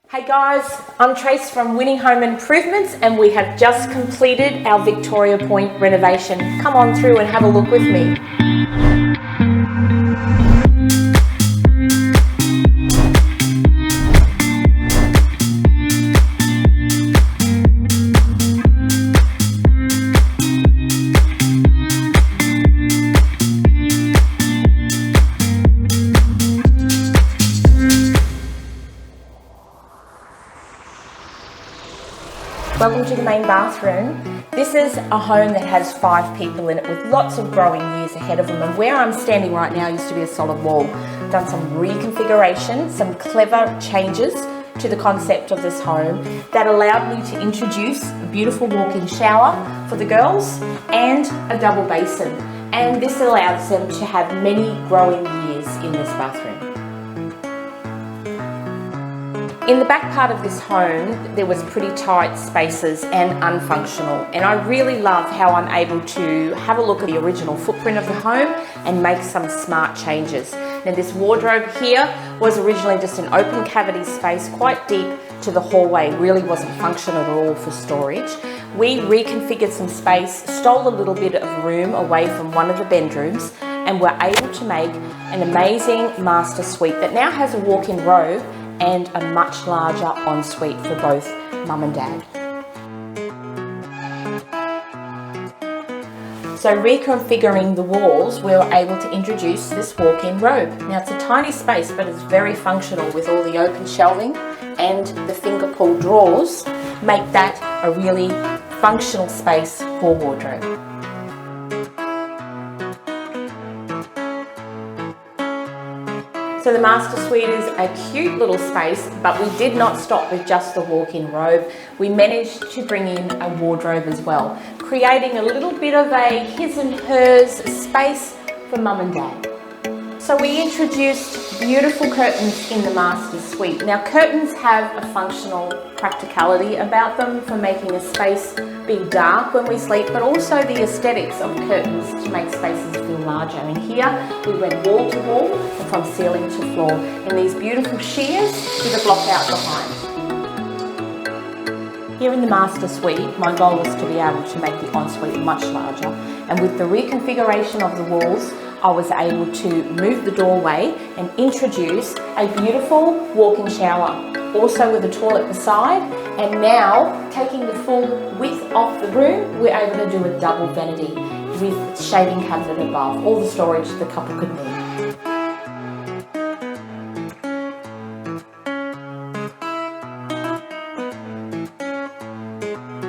Hey guys, I'm Trace from Winning Home Improvements and we have just completed our Victoria Point renovation. Come on through and have a look with me. Welcome to the main bathroom. This is a home that has 5 people in it with lots of growing years ahead of them, and where I'm standing right now used to be a solid wall. Done some reconfiguration, some clever changes to the concept of this home that allowed me to introduce a beautiful walk-in shower for the girls and a double basin, and this allows them to have many growing years in this bathroom. In the back part of this home, there was pretty tight spaces and unfunctional, and I really love how I'm able to have a look at the original footprint of the home and make some smart changes. Now this wardrobe here was originally just an open cavity space quite deep to the hallway, really wasn't functional at all for storage. We reconfigured some space, stole a little bit of room away from one of the bedrooms, and were able to make an amazing master suite that now has a walk-in robe and a much larger ensuite for both mum and dad. So reconfiguring the walls, we were able to introduce this walk-in robe. Now it's a tiny space, but it's very functional with all the open shelving and the finger pull drawers make that a really functional space for wardrobe. So the master suite is a cute little space, but we did not stop with just the walk-in robe. We managed to bring in a wardrobe as well, creating a little bit of a his and hers space for mum and dad. So we introduced beautiful curtains in the master suite. Now curtains have a functional practicality about them for making a space be dark when we sleep, but also the aesthetics of curtains to make spaces feel larger. And here we went wall to wall and from ceiling to floor in these beautiful sheers with a block out behind. Here in the master suite, my goal was to be able to make the ensuite much larger, and with the reconfiguration of the walls, I was able to move the doorway and introduce a beautiful walk-in shower, also with a toilet beside, and now taking the full width of the room, we're able to do a double vanity with shaving cabinet above, all the storage the couple could need.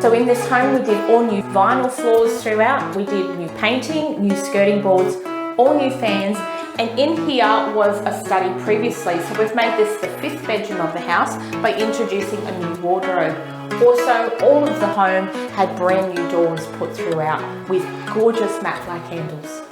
So in this home we did all new vinyl floors throughout, we did new painting, new skirting boards, all new fans, and in here was a study previously, so we've made this the 5th bedroom of the house by introducing a new wardrobe. Also, all of the home had brand new doors put throughout with gorgeous matte black handles.